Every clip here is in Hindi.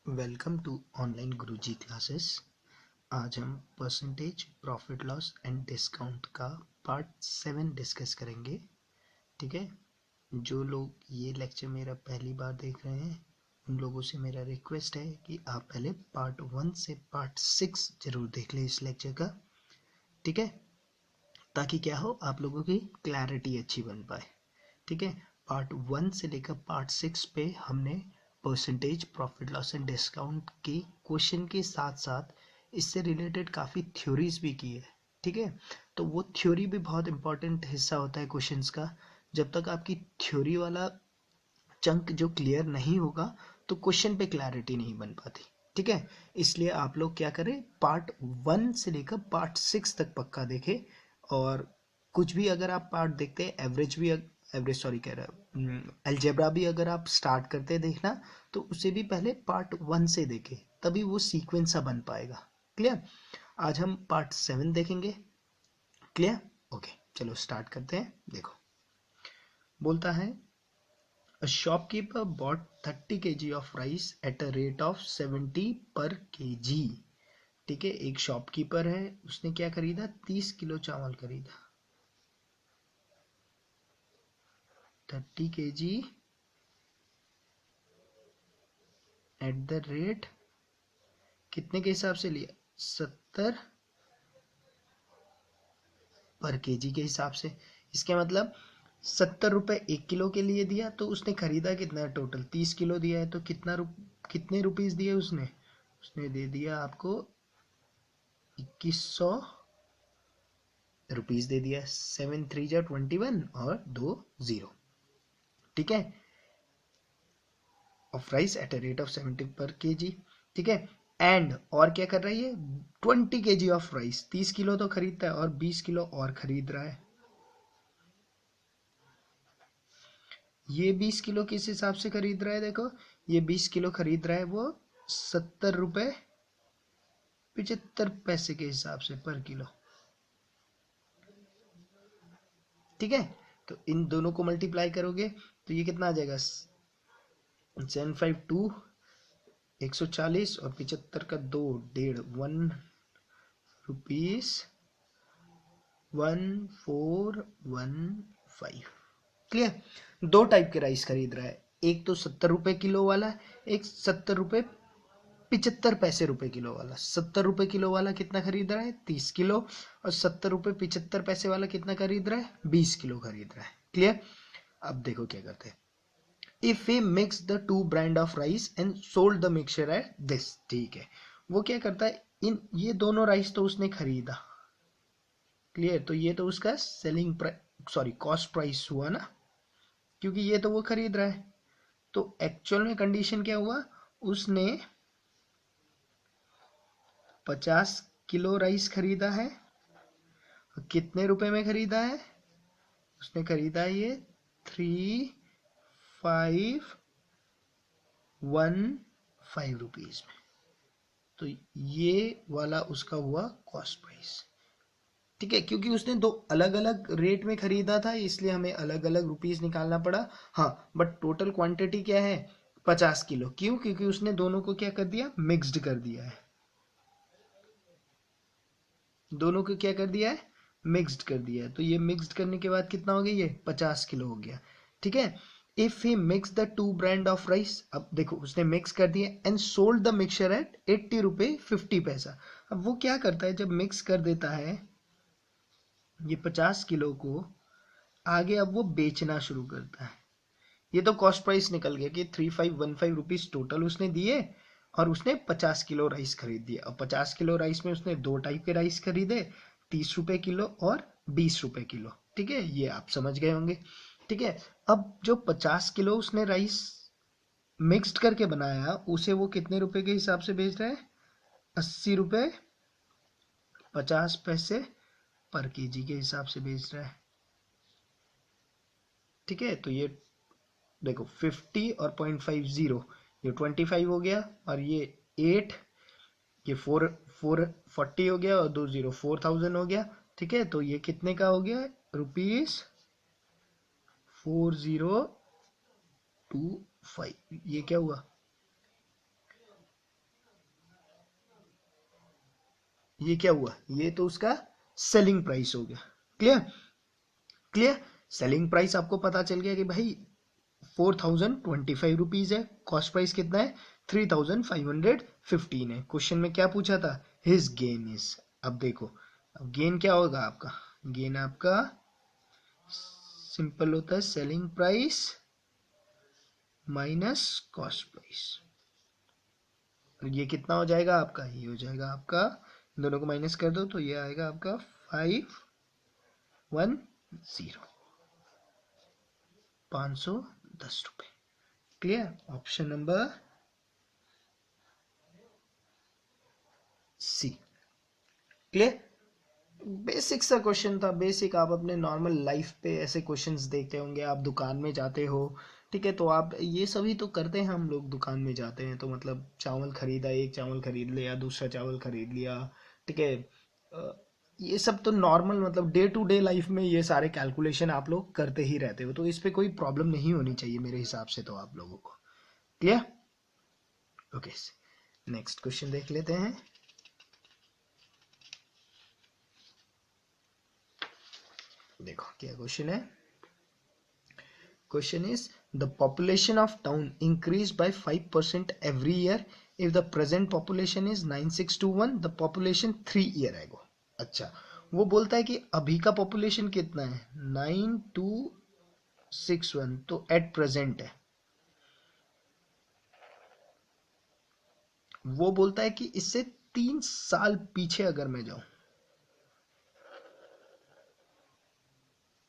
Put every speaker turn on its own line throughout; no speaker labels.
Welcome to online Guruji classes. आज हम percentage profit loss and discount का पार्ट 7 डिस्कस करेंगे। ठीक है, जो लोग ये लेक्चर मेरा पहली बार देख रहे हैं उन लोगों से मेरा रिक्वेस्ट है कि आप पहले पार्ट 1 से पार्ट 6 जरूर देख लें इस लेक्चर का। ठीक है, ताकि क्या हो, आप लोगों की क्लैरिटी अच्छी बन पाए। ठीक है, पार्ट 1 से लेकर पार्ट 6 पे हमने percentage profit loss and discount के क्वेश्चन के साथ साथ इससे रिलेटेड काफ़ी थ्योरीज भी की है। ठीक है, तो वो थ्योरी भी बहुत इंपॉर्टेंट हिस्सा होता है क्वेश्चंस का। जब तक आपकी थ्योरी वाला चंक जो क्लियर नहीं होगा तो क्वेश्चन पे क्लैरिटी नहीं बन पाती। ठीक है, इसलिए आप लोग क्या करें, पार्ट 1 से लेकर पार्ट 6 तक पक्का देखें। और कुछ भी अगर आप पार्ट देखते हैं, एवरेज सॉरी कह रहा अलजेब्रा भी अगर आप स्टार्ट करते हैं देखना, तो उसे भी पहले पार्ट 1 से देखें, तभी वो सीक्वेंस सा बन पाएगा। क्लियर? आज हम पार्ट 7 देखेंगे। क्लियर? ओके, चलो स्टार्ट करते हैं। देखो, बोलता है A shopkeeper bought 30 kg of rice at a rate of 70 per kg। ठीक है, एक शॉपकीपर है, उसने क्या खरीदा, 30 किलो चावल खरीदा। 30 kg एट द रेट, कितने के हिसाब से लिया, 70 पर केजी के हिसाब से। इसके मतलब 70 रुपए 1 किलो के लिए दिया, तो उसने खरीदा कितना, टोटल 30 किलो दिया है, तो कितने रुपीस दिए उसने उसने दे दिया आपको 2100 रुपीज दे दिया। 7 3 जा 21 और 2 0। ठीक है, of rice at a rate of 70 पर केजी। ठीक है, एंड और क्या कर रही है, 20 केजी ऑफ राइस, 30 किलो तो खरीदता है और 20 किलो और खरीद रहा है। ये 20 किलो किस हिसाब से खरीद रहा है, देखो ये 20 किलो खरीद रहा है वो 70 रुपए 75 पैसे के हिसाब से पर किलो। ठीक है, तो इन दोनों को मल्टीप्लाई करोगे तो ये कितना आ जाएगा, 752 140 और 75 का 2 1.5 1 रुपीस 1415। क्लियर? दो टाइप के राइस खरीद रहा है, एक तो 70 रुपए किलो वाला, एक 70 रुपए 75 पैसे किलो वाला। 70 रुपए किलो वाला कितना खरीद रहा है, 30 किलो, और 70 रुपए 75 पैसे वाला कितना खरीद रहा है, 20 किलो खरीद रहा है। क्लियर? अब देखो क्या करते हैं, if he mixed the two brand of rice and sold the mixture at this। ठीक है, वो क्या करता है, इन ये दोनों राइस तो उसने खरीदा। क्लियर? तो ये तो उसका selling price, sorry cost price हुआ ना, क्योंकि ये तो वो खरीद रहा है। तो एक्चुअल में कंडीशन क्या हुआ, उसने 50 किलो राइस खरीदा है। कितने रुपए में खरीदा है, उसने खरीदा है ये 3515 रुपीज में। तो ये वाला उसका हुआ कॉस्ट प्राइस। ठीक है, क्योंकि उसने दो अलग अलग रेट में खरीदा था, इसलिए हमें अलग अलग रुपीस निकालना पड़ा। हाँ, बट टोटल क्वांटिटी क्या है, 50 किलो। क्यों? क्योंकि उसने दोनों को क्या कर दिया, मिक्स्ड कर दिया है। दोनों को क्या कर दिया है, मिक्स्ड कर दिया है। तो ये मिक्स्ड करने के बाद कितना हो गया, ये 50 किलो हो गया। ठीक है, if he mix the two brand of rice, अब देखो उसने मिक्स कर दिया and sold the mixture eight 80 रुपए 50 पैसा। अब वो क्या करता है, जब मिक्स कर देता है ये 50 किलो को, आगे अब वो बेचना शुरू करता है। ये तो कॉस्ट प्राइस निकल गया कि 3515 रुपीज टोटल उसने दिए, और उसने 50 किलो राइस खरीद दिया। और 50 किलो राइस में उसने दो टाइप के राइस खरीदे, 30 रुपए किलो और 20 रुपए किलो। ठीक है, ये आप समझ गए होंगे। ठीक है, अब जो 50 किलो उसने राइस मिक्स्ड करके बनाया, उसे वो कितने रुपए के हिसाब से बेच रहा है, 80 रुपए 50 पैसे पर केजी के हिसाब से बेच रहा है। ठीक है, तो ये देखो 50 और 0.50, ये 25 हो गया, और ये 8, ये 440 हो गया, और 20 4000 हो गया। ठीक है, तो ये कितने का हो गया, ₹4025। ये क्या हुआ, ये क्या हुआ, ये तो उसका सेलिंग प्राइस हो गया। क्लियर क्लियर, सेलिंग प्राइस आपको पता चल गया कि भाई 4025 रुपीज है, कॉस्ट प्राइस कितना है 3515 है। क्वेश्चन में क्या पूछा था, हिज गेन इज। अब देखो, अब गेन क्या होगा आपका, गेन आपका सिंपल होता है selling price minus cost price. ये कितना हो जाएगा आपका, ये हो जाएगा आपका, दोनों को माइनस कर दो तो ये आएगा आपका 510, 510 रुपए। Clear, option number C. Clear, basic सा क्वेश्चन था, बेसिक। आप अपने नॉर्मल लाइफ पे ऐसे क्वेश्चंस देखते होंगे, आप दुकान में जाते हो, ठीक है, तो आप ये सभी तो करते हैं, हम लोग दुकान में जाते हैं तो मतलब चावल खरीदा, एक चावल खरीद लिया, दूसरा चावल खरीद लिया, ठीक है, ये सब तो नॉर्मल मतलब डे टू डे लाइफ में ये सारे कैलकुलेशन आप लोग करते ही रहते हो, तो इस पे कोई प्रॉब्लम नहीं होनी चाहिए मेरे हिसाब से तो आप लोगों को। क्लियर, ओके, नेक्स्ट क्वेश्चन देख लेते हैं। देखो क्या क्वेश्चन है, question is the population of town increase by 5% every year if the present population is 9621, the population 3 year ago. अच्छा, वो बोलता है कि अभी का पॉपुलेशन कितना है 9261, तो एट प्रेजेंट है। वो बोलता है कि इससे 3 साल पीछे अगर मैं जाऊं,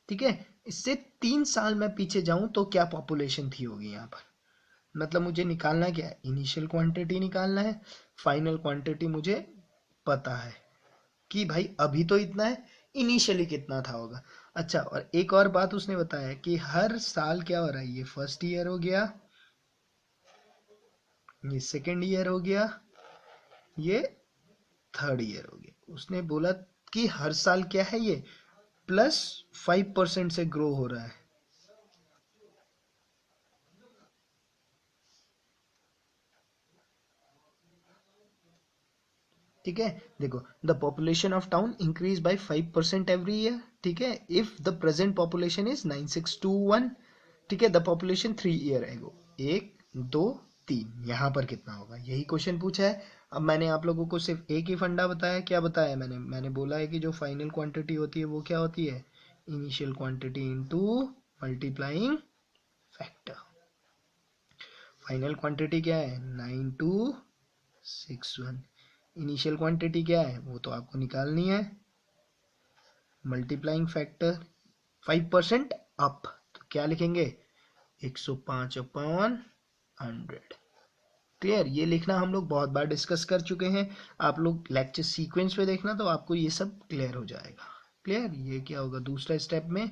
ठीक है, इससे 3 साल में पीछे जाऊं तो क्या पॉपुलेशन थी होगी यहाँ पर। मतलब मुझे निकालना क्या है, इनिशियल क्वांटिटी निकालना है, फाइनल क्वांटिटी मुझे पता है कि भाई अभी तो इतना है, इनिशियली कितना था होगा। अच्छा, और एक और बात उसने बताया कि हर साल क्या हो रहा है, ये फर्स्ट ईयर हो गया, ये सेकेंड ईयर हो गया, ये थर्ड ईयर हो गया। उसने बोला कि हर साल क्या है, ये +5% से ग्रो हो रहा है। ठीक है, देखो, the population of town increase by 5% every year, ठीक है, if the present population is 9621, ठीक है, द पॉपुलेशन 3 ईयर एगो, 1 2 3, यहाँ पर कितना होगा, यही क्वेश्चन पूछा है। अब मैंने आप लोगों को सिर्फ एक ही फंडा बताया, क्या बताया मैंने बोला है कि जो फाइनल क्वांटिटी होती है वो क्या होती है, initial quantity into multiplying factor. Final quantity क्या है 9261, इनिशियल क्वांटिटी क्या है वो तो आपको निकालनी है, मल्टीप्लाइंग फैक्टर 5% अप, तो क्या लिखेंगे 105/100। क्लियर, ये लिखना हम लोग बहुत बार डिस्कस कर चुके हैं, आप लोग लेक्चर सीक्वेंस पे देखना तो आपको ये सब क्लियर हो जाएगा। क्लियर, ये क्या होगा दूसरा स्टेप में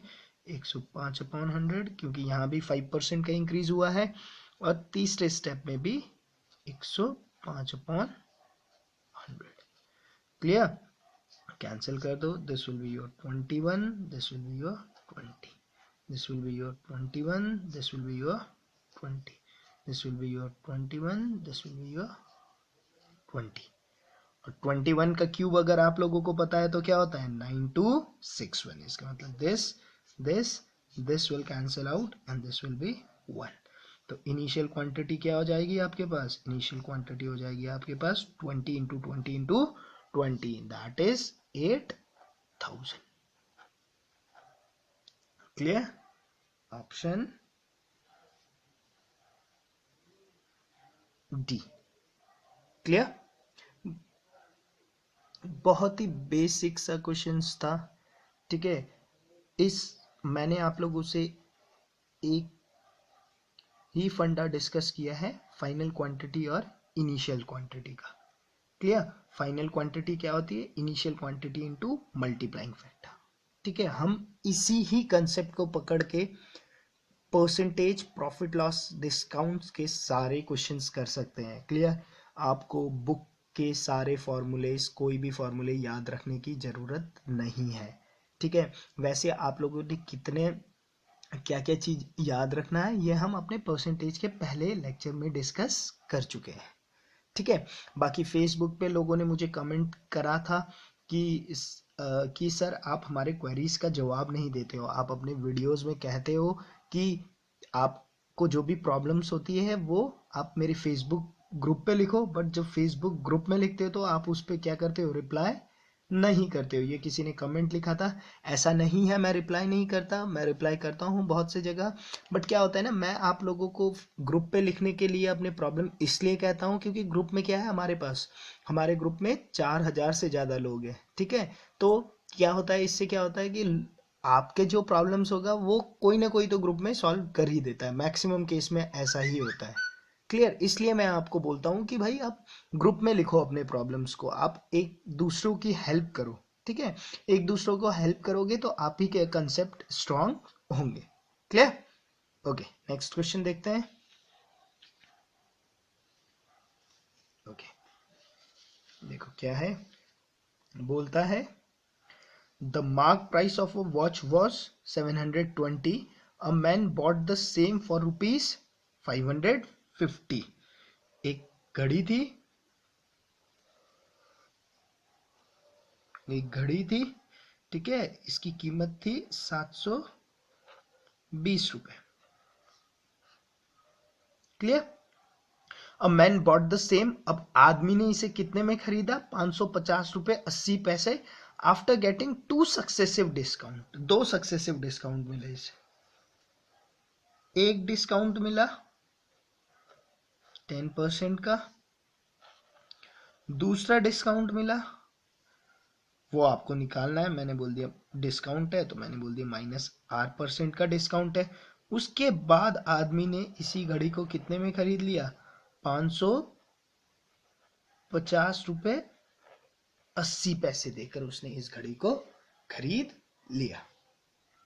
105/100, क्योंकि यहाँ भी 5% का इंक्रीज हुआ है, और तीसरे स्टेप में भी 105/100। क्लियर, कैंसिल कर दो, this will be your 21, this will be your 20, this will be your 21, this will be your 20, this will be your 21, this will be your 20, और 21 का क्यूब अगर आप लोगों को पता है तो क्या होता है 9261, इसका मतलब this will cancel out and this will be 1। तो इनिशियल क्वांटिटी क्या हो जाएगी आपके पास, इनिशियल क्वांटिटी हो जाएगी आपके पास 20 into 20 into 20, that is 8000। Clear, option D. Clear, बहुत ही बेसिक सा क्वेश्चंस था, ठीक है। इस मैंने आप लोगों से एक ही फंडा डिस्कस किया है फाइनल क्वांटिटी और इनिशियल क्वांटिटी का। क्लियर, फाइनल क्वांटिटी क्या होती है, initial quantity into multiplying factor, ठीक है। हम इसी ही कंसेप्ट को पकड़ के परसेंटेज, प्रॉफिट लॉस, डिस्काउंट्स के सारे क्वेश्चंस कर सकते हैं। क्लियर, आपको बुक के सारे फॉर्मूलेस, कोई भी फॉर्मूले याद रखने की ज़रूरत नहीं है, ठीक है। वैसे आप लोगों ने कितने क्या क्या चीज़ याद रखना है ये हम अपने परसेंटेज के पहले लेक्चर में डिस्कस कर चुके हैं, ठीक है। बाकी फेसबुक पे लोगों ने मुझे कमेंट करा था कि कि सर आप हमारे क्वेरीज का जवाब नहीं देते हो, आप अपने वीडियोस में कहते हो कि आपको जो भी प्रॉब्लम्स होती है वो आप मेरे फेसबुक ग्रुप पे लिखो, बट जब फेसबुक ग्रुप में लिखते हो तो आप उस पर क्या करते हो, रिप्लाई नहीं करते हो। ये किसी ने कमेंट लिखा था। ऐसा नहीं है मैं रिप्लाई नहीं करता, मैं रिप्लाई करता हूँ बहुत से जगह। बट क्या होता है ना, मैं आप लोगों को ग्रुप पे लिखने के लिए अपने प्रॉब्लम इसलिए कहता हूँ क्योंकि ग्रुप में क्या है, हमारे ग्रुप में 4,000 से ज़्यादा लोग हैं। ठीक है। तो क्या होता है, इससे क्या होता है कि आपके जो प्रॉब्लम्स होगा वो कोई ना कोई तो ग्रुप में सॉल्व कर ही देता है। मैक्सिमम केस में ऐसा ही होता है। क्लियर। इसलिए मैं आपको बोलता हूँ कि भाई आप ग्रुप में लिखो अपने प्रॉब्लम्स को, आप एक दूसरों की हेल्प करो। ठीक है। एक दूसरों को हेल्प करोगे तो आप ही के कंसेप्ट स्ट्रांग होंगे। क्लियर। ओके, नेक्स्ट क्वेश्चन देखते हैं। ओके, देखो क्या है, बोलता है the mark price of a watch was 720, a man bought the same for rupees 550। एक घड़ी थी, एक घड़ी थी, ठीक है, इसकी कीमत थी 720 रुपए। Clear. A man bought the same, अब आदमी ने इसे कितने में खरीदा, 550 रुपए 80 पैसे। After getting 2 successive discount, 2 successive discount मिले इसे। एक डिस्काउंट मिला 10% का, दूसरा डिस्काउंट मिला, वो आपको निकालना है। मैंने बोल दिया डिस्काउंट है तो मैंने बोल दिया -R% का डिस्काउंट है। उसके बाद आदमी ने इसी घड़ी को कितने में खरीद लिया, 550 रुपए 80 पैसे देकर उसने इस घड़ी को खरीद लिया।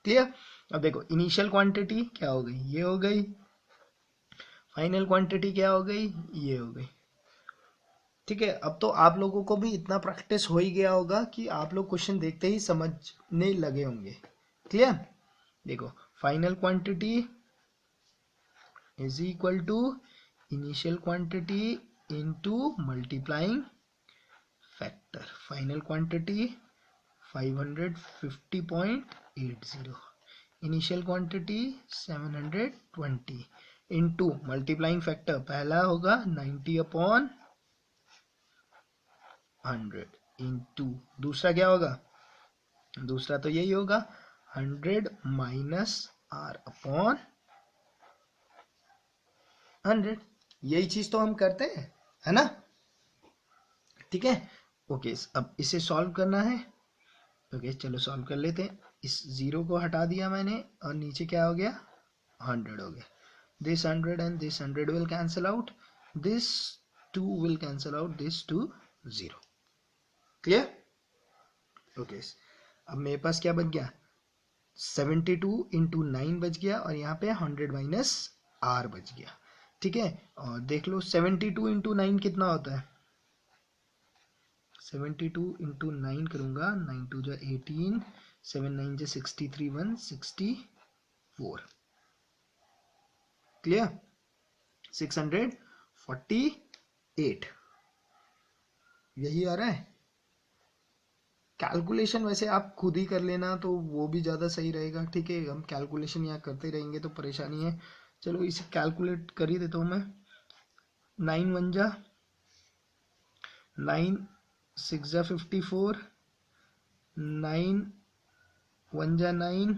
क्लियर। अब देखो इनिशियल क्वांटिटी क्या हो गई, ये हो गई। फाइनल क्वांटिटी क्या हो गई, ये हो गई। ठीक है। अब तो आप लोगों को भी इतना प्रैक्टिस हो ही गया होगा कि आप लोग क्वेश्चन देखते ही समझने लगे होंगे। क्लियर। देखो final quantity is equal to initial quantity into multiplying factor. Final quantity 550.80, initial quantity 720 into multiplying factor पहला होगा 90/100 इनटू दूसरा क्या होगा, दूसरा तो यही होगा 100 माइनस R/100। यही चीज तो हम करते हैं, है ना। ठीक है। ओके, अब इसे सॉल्व करना है। ओके चलो सॉल्व कर लेते हैं। इस 0 को हटा दिया मैंने और नीचे क्या हो गया, 100 हो गया। This 100 and this 100 will cancel out, this 2 will cancel out this 2 0। Clear. Okay, अब मेरे पास क्या बच गया, 72 × 9 बच गया और यहाँ पे 100 माइनस R बच गया। ठीक है। और देख लो 72 × 9 कितना होता है, 72 × 9 करूंगा, 9 2 जा 18, 7 9 जा 63, 164। क्लियर। 648 यही आ रहा है। कैलकुलेशन वैसे आप खुद ही कर लेना तो वो भी ज़्यादा सही रहेगा। ठीक है, हम कैलकुलेशन यहाँ करते रहेंगे तो परेशानी है। चलो इसे कैलकुलेट कर ही देता हूँ मैं। 9 1 जा 9, 6 जा 54, 9 1 जा 9,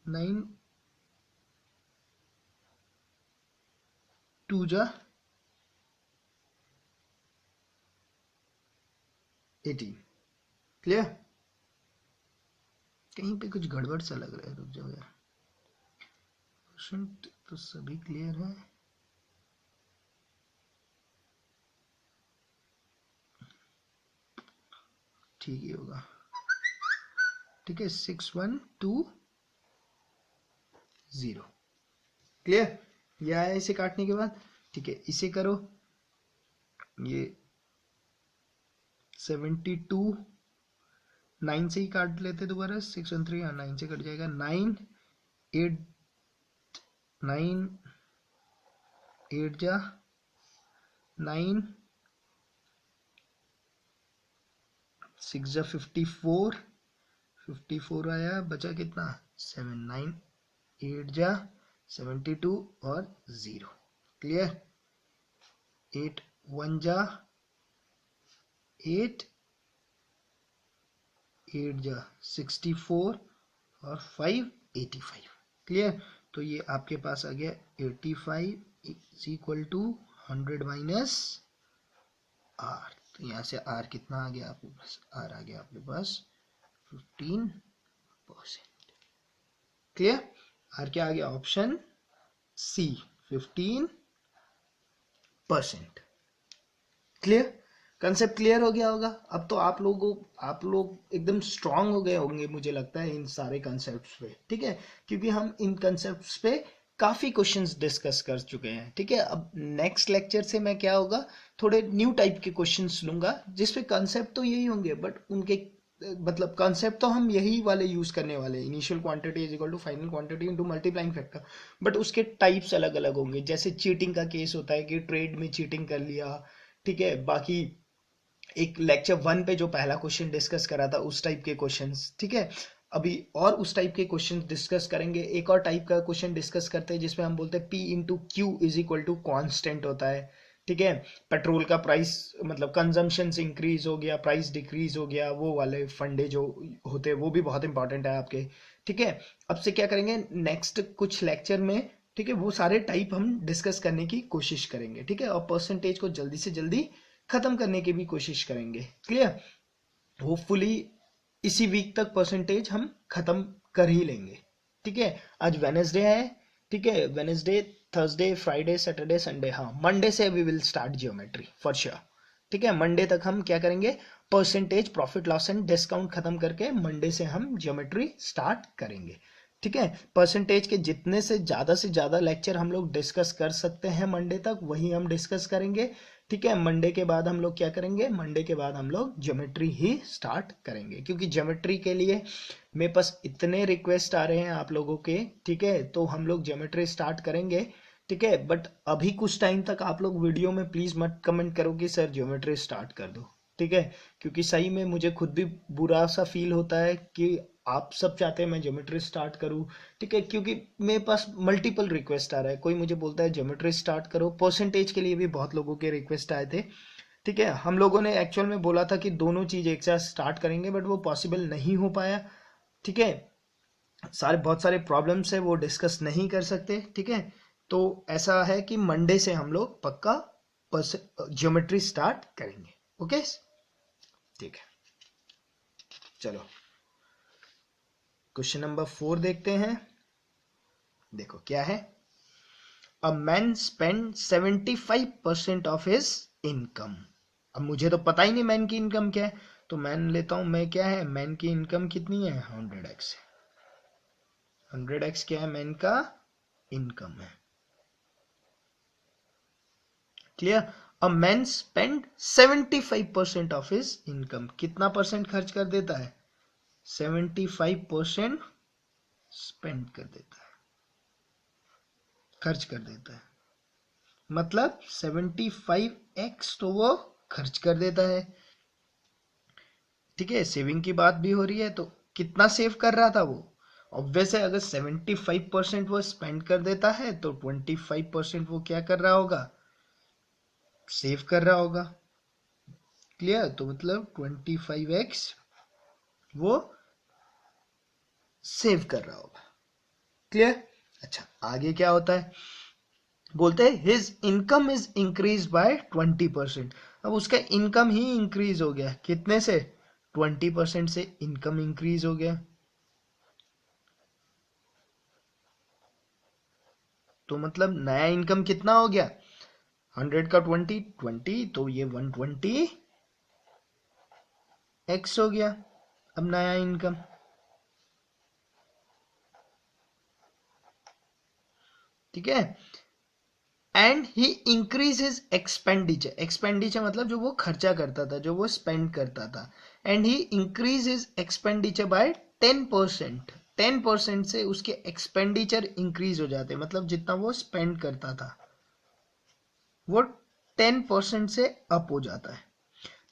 9 2 जा 18। क्लियर। कहीं पे कुछ गड़बड़ सा लग रहा है, रुक जाओ यार। क्वेश्चन तो सभी क्लियर है। ठीक ही होगा। ठीक है, 6120। क्लियर। ये आया इसे काटने के बाद। ठीक है, इसे करो, ये 72 9 से ही काट लेते दोबारा, 613 और 9 से कट जाएगा। 9 8 9 8 जा 9 6 जा 54, 54 आया, बचा कितना 7, 9 8 जा 72 और 0। क्लियर। 8 1 जा 8, 8 जा 64 और 5 85। क्लियर। तो ये आपके पास आ गया 85 is equal to 100 minus R. तो यहाँ से आर कितना आ गया आपके पास, आर आ गया आपके पास 15%। क्लियर। आर क्या आ गया, option C 15%। Clear. Concept clear हो गया होगा। अब तो आप लोग एकदम स्ट्रांग हो गए होंगे मुझे लगता है इन सारे कंसेप्ट्स पे। ठीक है, क्योंकि हम इन कंसेप्ट्स पे काफी क्वेश्चंस डिस्कस कर चुके हैं। ठीक है, अब नेक्स्ट लेक्चर से मैं क्या होगा, थोड़े न्यू टाइप के क्वेश्चंस लूंगा जिसपे कंसेप्ट तो यही होंगे, बट उनके मतलब कंसेप्ट तो हम यही वाले यूज करने वाले, initial quantity is equal to final quantity into multiplying factor, but उसके टाइप्स अलग अलग होंगे। जैसे चीटिंग का केस होता है कि ट्रेड में चीटिंग कर लिया, ठीक है। बाकी एक लेक्चर 1 पे जो पहला क्वेश्चन डिस्कस करा था उस टाइप के क्वेश्चंस, ठीक है। अभी और उस टाइप के क्वेश्चन डिस्कस करेंगे। एक और टाइप का क्वेश्चन डिस्कस करते हैं जिसमें हम बोलते हैं P into Q is equal to constant होता है। ठीक है, पेट्रोल का प्राइस मतलब कंजम्पशन इंक्रीज हो गया, प्राइस डिक्रीज हो गया, वो वाले फंडे जो होते हैं वो भी बहुत इंपॉर्टेंट है आपके। ठीक है, अब से क्या करेंगे नेक्स्ट कुछ लेक्चर में, ठीक है, वो सारे टाइप हम डिस्कस करने की कोशिश करेंगे। ठीक है, और परसेंटेज को जल्दी से जल्दी खत्म करने की भी कोशिश करेंगे। क्लियर। होपफुली इसी वीक तक परसेंटेज हम खत्म कर ही लेंगे। ठीक है, आज वेनेसडे है। ठीक है, Wednesday Thursday Friday Saturday Sunday, हाँ मंडे से we will start geometry for sure. ठीक है, मंडे तक हम क्या करेंगे, percentage profit loss and discount खत्म करके मंडे से हम जियोमेट्री स्टार्ट करेंगे। ठीक है, परसेंटेज के जितने से ज्यादा लेक्चर हम लोग डिस्कस कर सकते हैं मंडे तक वही हम डिस्कस करेंगे। ठीक है, मंडे के बाद हम लोग क्या करेंगे, मंडे के बाद हम लोग ज्योमेट्री ही स्टार्ट करेंगे, क्योंकि ज्योमेट्री के लिए मेरे पास इतने रिक्वेस्ट आ रहे हैं आप लोगों के। ठीक है, तो हम लोग ज्योमेट्री स्टार्ट करेंगे। ठीक है, बट अभी कुछ टाइम तक आप लोग वीडियो में प्लीज मत कमेंट करो कि सर ज्योमेट्री स्टार्ट कर दो। ठीक है, क्योंकि सही में मुझे खुद भी बुरा सा फील होता है कि आप सब चाहते हैं मैं ज्योमेट्री स्टार्ट करूं। ठीक है, क्योंकि मेरे पास मल्टीपल रिक्वेस्ट आ रहा है, कोई मुझे बोलता है ज्योमेट्री स्टार्ट करो, परसेंटेज के लिए भी बहुत लोगों के रिक्वेस्ट आए थे। ठीक है, हम लोगों ने एक्चुअल में बोला था कि दोनों चीज एक साथ स्टार्ट करेंगे, बट वो पॉसिबल नहीं हो पाया। ठीक है, बहुत सारे प्रॉब्लम्स है, वो डिस्कस नहीं कर सकते। ठीक है, तो ऐसा है कि मंडे से हम लोग पक्का ज्योमेट्री स्टार्ट करेंगे। ओके, ठीक है, चलो क्वेश्चन नंबर 4 देखते हैं। देखो क्या है, a man spend 75% of his income. अब मुझे तो पता ही नहीं मैन की इनकम क्या है, तो मैन लेता हूं मैं, क्या है मैन की इनकम कितनी है 100x। 100x क्या है, मैन का इनकम है। Clear. A man spend 75% of his income, कितना परसेंट खर्च कर देता है, 75% स्पेंड कर देता है, खर्च कर देता है। मतलब 75x तो वो खर्च कर देता है। ठीक है, सेविंग की बात भी हो रही है, तो कितना सेव कर रहा था वो, ऑब्वियस है अगर 75% वो स्पेंड कर देता है तो 25% वो क्या कर रहा होगा, सेव कर रहा होगा। क्लियर, तो मतलब 25x वो सेव कर रहा होगा। क्लियर। अच्छा, आगे क्या होता है, बोलते हैं his income is increase by 20%। अब उसका इनकम ही इंक्रीज हो गया, कितने से, 20% से इनकम इंक्रीज हो गया। तो मतलब नया इनकम कितना हो गया, 100 का 20 तो ये 120x हो गया अब नया इनकम। ठीक है, and he increase his expenditure. Expenditure मतलब जो वो खर्चा करता था, जो वो स्पेंड करता था। And he increase his expenditure bye 10%। 10% से उसके एक्सपेंडिचर इंक्रीज हो जाते, मतलब जितना वो स्पेंड करता था वो 10% से अप हो जाता है।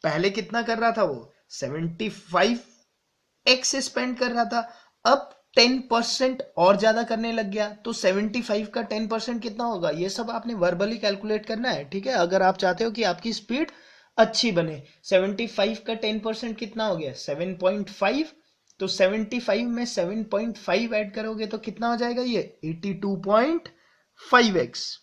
पहले कितना कर रहा था वो, 75x स्पेंड कर रहा था, अब 10% और ज्यादा करने लग गया, तो 75 का 10% कितना होगा, ये सब आपने वर्बली कैलकुलेट करना है, ठीक है। अगर आप चाहते हो कि आपकी स्पीड अच्छी बने, 75 का 10% कितना हो गया, 7.5, तो 75 में 7.5 ऐड करोगे तो कितना हो जाएगा, ये 82.5x।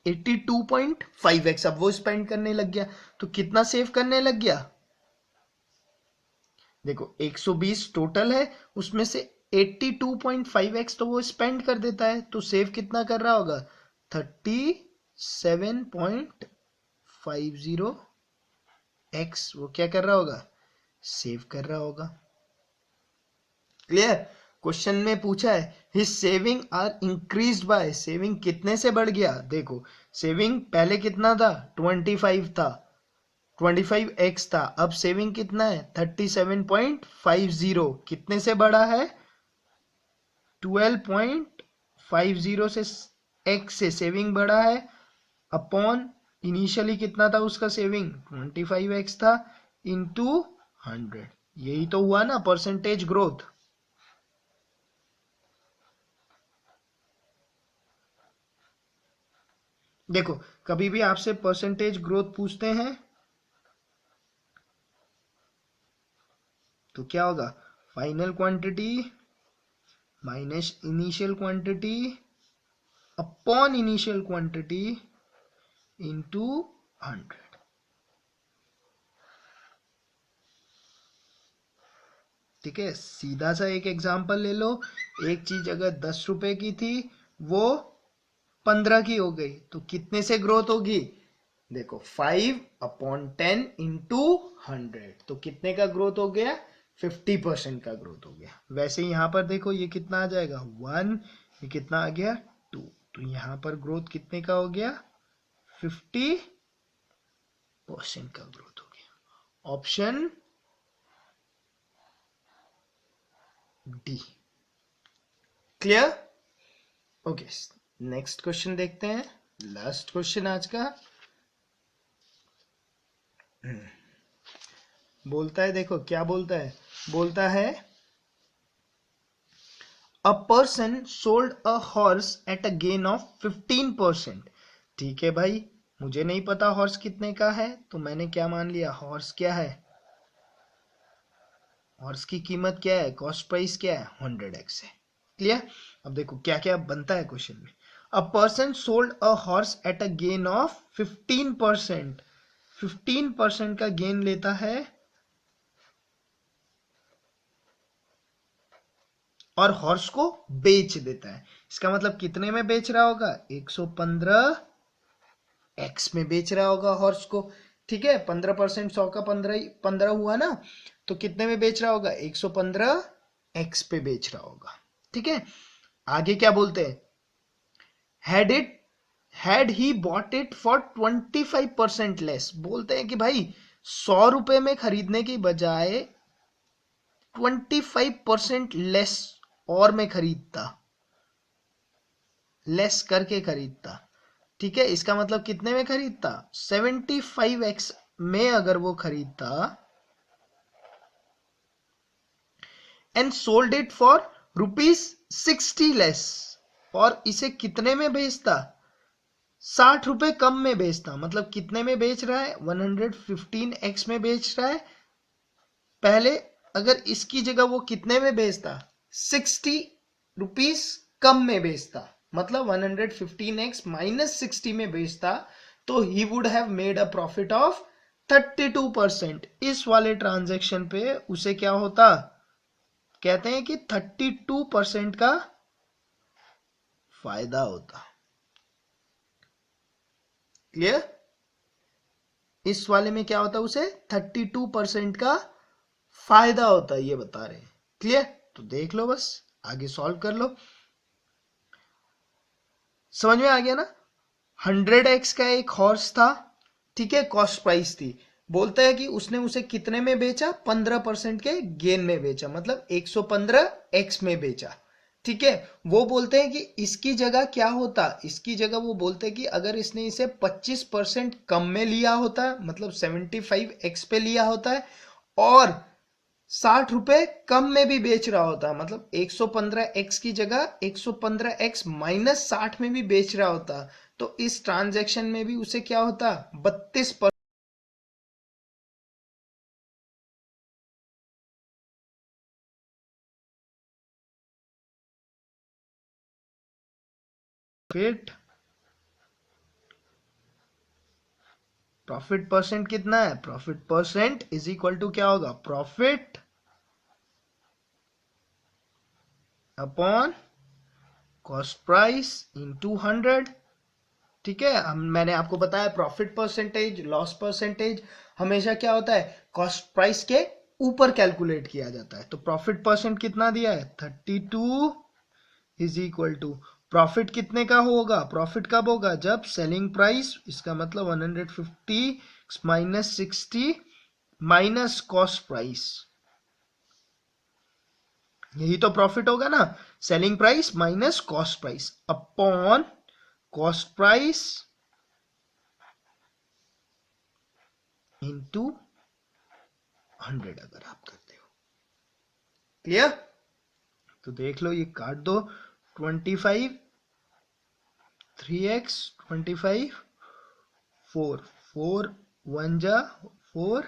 82.5x अब वो स्पेंड करने लग गया, तो कितना सेव करने लग गया, देखो 120 टोटल है, उसमें से 82.5x तो वो स्पेंड कर देता है, तो सेव कितना कर रहा होगा, 37.50x वो क्या कर रहा होगा, सेव कर रहा होगा। क्लियर। क्वेश्चन में पूछा है his saving are increased by, saving कितने से बढ़ गया, देखो सेविंग पहले कितना था, 25 था, 25x था, अब सेविंग कितना है 37.50, कितने से बढ़ा है 12.50 से, x से सेविंग बढ़ा है, अपॉन इनिशियली कितना था उसका सेविंग 25x था, इंटू 100, यही तो हुआ ना परसेंटेज ग्रोथ। देखो कभी भी आपसे परसेंटेज ग्रोथ पूछते हैं तो क्या होगा, final quantity minus initial quantity upon initial quantity into 100। ठीक है, सीधा सा एक एग्जांपल ले लो, एक चीज अगर 10 रुपए की थी वो 15 की हो गई, तो कितने से ग्रोथ होगी, देखो 5/10 इंटू 100, तो कितने का ग्रोथ हो गया, 50% का ग्रोथ हो गया। वैसे यहाँ पर देखो ये कितना आ जाएगा 1, ये कितना आ गया 2, तो यहाँ पर ग्रोथ कितने का हो गया, 50% का ग्रोथ हो गया। Option D. Clear. Okay, next question देखते हैं, लास्ट क्वेश्चन आज का। बोलता है, देखो क्या बोलता है, बोलता है a person sold a horse at a gain of 15%। ठीक है भाई, मुझे नहीं पता हॉर्स कितने का है, तो मैंने क्या मान लिया, हॉर्स क्या है, हॉर्स की कीमत क्या है, कॉस्ट प्राइस क्या है 100x है। क्लियर। अब देखो क्या क्या बनता है क्वेश्चन में, a person sold a horse at a gain of 15%, 15% का गेन लेता है और हॉर्स को बेच देता है। इसका मतलब कितने में बेच रहा होगा, 115x में बेच रहा होगा हॉर्स को। ठीक है, 15%, 100 का 15 हुआ ना, तो कितने में बेच रहा होगा, 115x पे बेच रहा होगा। ठीक है, आगे क्या बोलते हैं, had he bought it for 25% less, बोलते हैं कि भाई 100 रुपए में खरीदने की बजाय 25% लेस और में खरीदता, लेस करके खरीदता। ठीक है, इसका मतलब कितने में खरीदता, 75x में अगर वो खरीदता, and sold it for ₹60 less, और इसे कितने में बेचता, 60 रुपए कम में बेचता। मतलब कितने में बेच रहा है, 115x में बेच रहा है, पहले अगर इसकी जगह वो कितने में बेचता, 60 रुपीस कम में बेचता, मतलब 115x माइनस 60 में बेचता, तो he would have made a profit of 32%। इस वाले ट्रांजैक्शन पे उसे क्या होता, कहते हैं कि 32% का फायदा होता। क्लियर। इस वाले में क्या होता है, उसे 32% का फायदा होता है, ये बता रहे हैं। क्लियर, तो देख लो, बस आगे सॉल्व कर लो, समझ में आ गया ना। 100x का एक हॉर्स था, ठीक है, कॉस्ट प्राइस थी, बोलता है कि उसने उसे कितने में बेचा, 15% के गेन में बेचा, मतलब 115x में बेचा। ठीक है, वो बोलते हैं कि इसकी जगह क्या होता, इसकी जगह वो बोलते हैं कि अगर इसने इसे 25% कम में लिया होता है, मतलब 75x पे लिया होता है, और 60 रुपए कम में भी बेच रहा होता है, मतलब 115x की जगह 115x माइनस 60 में भी बेच रहा होता, तो इस ट्रांजैक्शन में भी उसे क्या होता, 32% प्रॉफिट परसेंट कितना है, profit percent is equal to क्या होगा, profit upon cost price into 100। ठीक है, मैंने आपको बताया प्रॉफिट परसेंटेज, लॉस परसेंटेज हमेशा क्या होता है, कॉस्ट प्राइस के ऊपर कैलकुलेट किया जाता है। तो प्रॉफिट परसेंट कितना दिया है, 32 इज इक्वल टू प्रॉफिट कितने का होगा, प्रॉफिट कब होगा, जब सेलिंग प्राइस, इसका मतलब 150 माइनस 60 माइनस कॉस्ट प्राइस, यही तो प्रॉफिट होगा ना, selling price minus cost price upon cost price into 100 अगर आप करते हो। क्लियर, तो देख लो, ये काट दो, 25 3x 25 4 4 1 जा 4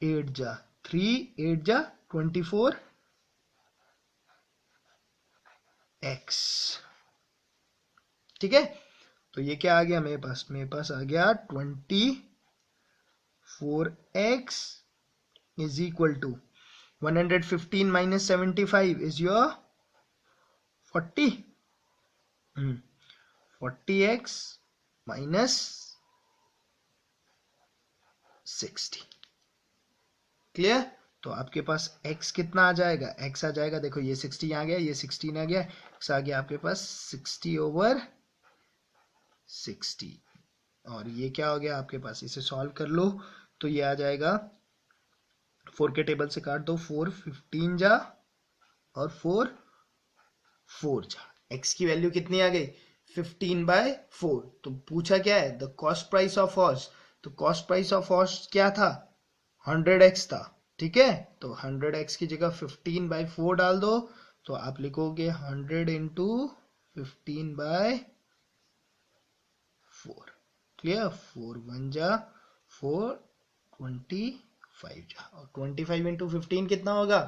8 जा 3 8 जा 24 x। ठीक है, तो ये क्या आ गया मेरे पास आ गया 24x is equal to 115 minus 75 is your 40, 40x minus 60। Clear, तो आपके पास x कितना आ जाएगा, x आ जाएगा, देखो ये 60 आ गया, ये 16 आ गया, x आ गया आपके पास 60/60, और ये क्या हो गया आपके पास, इसे सॉल्व कर लो तो ये आ जाएगा, 4 के टेबल से काट दो, 4 15 जा और 4 4 जा, x की वैल्यू कितनी आ गई, 15/4। तो पूछा क्या है, the cost price of horse, तो कॉस्ट प्राइस ऑफ हॉर्स क्या था, 100x था। ठीक है, तो 100x की जगह 15/4 डाल दो, तो आप लिखोगे 100 इंटू 15/4। क्लियर, 4 1 जा 4 25 जा, और 25 इंटू 15 कितना होगा,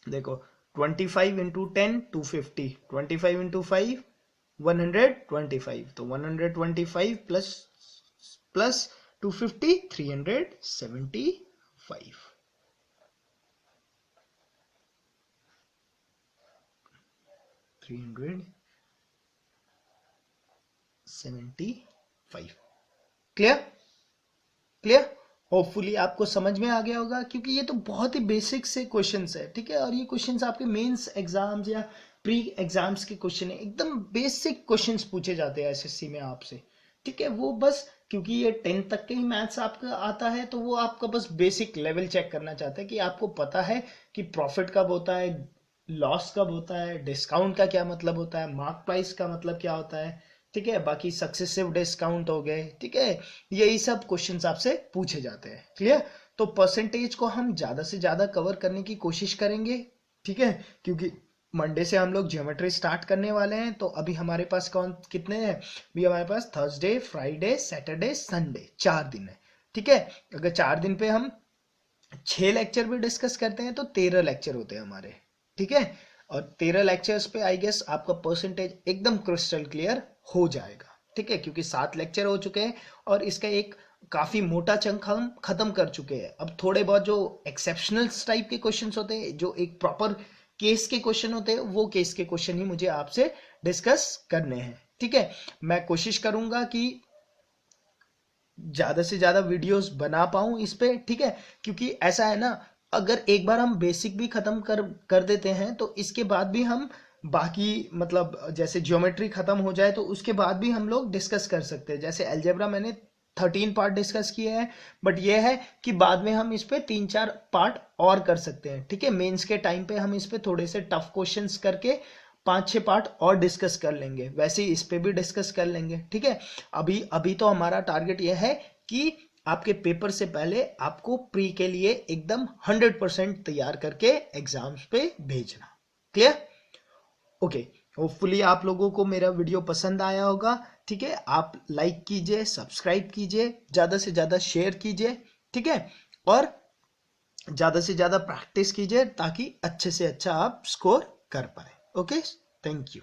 देखो 25 इंटू 10 250, 25 इंटू 5 125, तो 125 plus plus 250 375, 375। Clear, clear, hopefully आपको समझ में आ गया होगा, क्योंकि ये तो बहुत ही बेसिक से क्वेश्चंस है। ठीक है, और ये क्वेश्चंस आपके मेंस एग्जाम्स या प्री एग्जाम्स के क्वेश्चन है, एकदम बेसिक क्वेश्चंस पूछे जाते हैं एसएससी में आपसे। ठीक है, वो बस क्योंकि ये 10th तक के ही मैथ्स आपका आता है, तो वो आपका बस बेसिक लेवल चेक करना चाहता है कि आपको पता है कि प्रॉफिट कब होता है, लॉस कब होता है, डिस्काउंट का क्या मतलब होता है, मार्क प्राइस का मतलब क्या होता है। ठीक है, बाकी सक्सेसिव डिस्काउंट हो गए। ठीक है, यही सब क्वेश्चंस आपसे पूछे जाते हैं। क्लियर, तो परसेंटेज को हम ज्यादा से ज्यादा कवर करने की कोशिश करेंगे। ठीक है, क्योंकि मंडे से हम लोग ज्योमेट्री स्टार्ट करने वाले हैं, तो अभी हमारे पास कौन कितने हैं, भी हमारे पास थर्सडे फ्राइडे सैटरडे संडे 4 दिन है। ठीक है, अगर 4 दिन पे हम 6 लेक्चर भी डिस्कस करते हैं तो 13 लेक्चर होते हैं हमारे। ठीक है, और 13 लेक्चर्स पे आई गेस आपका परसेंटेज एकदम क्रिस्टल क्लियर हो जाएगा। ठीक है, क्योंकि 7 लेक्चर हो चुके हैं और इसका एक काफी मोटा चंक हम खत्म कर चुके हैं। अब थोड़े बहुत जो एक्सेप्शनल टाइप के क्वेश्चंस होते हैं, जो एक प्रॉपर केस के क्वेश्चन होते हैं, वो केस के क्वेश्चन ही मुझे आपसे डिस्कस करने हैं। ठीक है, मैं कोशिश करूंगा कि ज्यादा से ज्यादा वीडियोस बना पाऊं इस पे। ठीक है, क्योंकि ऐसा है ना, अगर एक बार हम बेसिक भी खत्म कर देते हैं, तो इसके बाद भी हम बाकी, मतलब जैसे ज्योमेट्री खत्म हो जाए तो उसके बाद भी हम लोग डिस्कस कर सकते हैं। जैसे अलजेब्रा मैंने 13 पार्ट डिस्कस किए हैं, बट ये है कि बाद में हम इस पे 3-4 पार्ट और कर सकते हैं, ठीक है। मेंस के टाइम पे हम इस पे थोड़े से टफ क्वेश्चंस करके 5-6 पार्ट और डिस्कस कर लेंगे, वैसे ही इस पे भी डिस्कस कर लेंगे, ठीक है। अभी अभी तो हमारा टारगेट ये है कि आपके पेपर से पहले आपको प्री के लिए एकदम 100% तैयार करके एग्जाम्स पे भेजना। क्लियर? ओके, होपफुली आप लोगों को मेरा वीडियो पसंद आया होगा, ठीक है। आप लाइक कीजिए, सब्सक्राइब कीजिए, ज़्यादा से ज़्यादा शेयर कीजिए, ठीक है, और ज़्यादा से ज़्यादा प्रैक्टिस कीजिए ताकि अच्छे से अच्छा आप स्कोर कर पाए। Okay, thank you.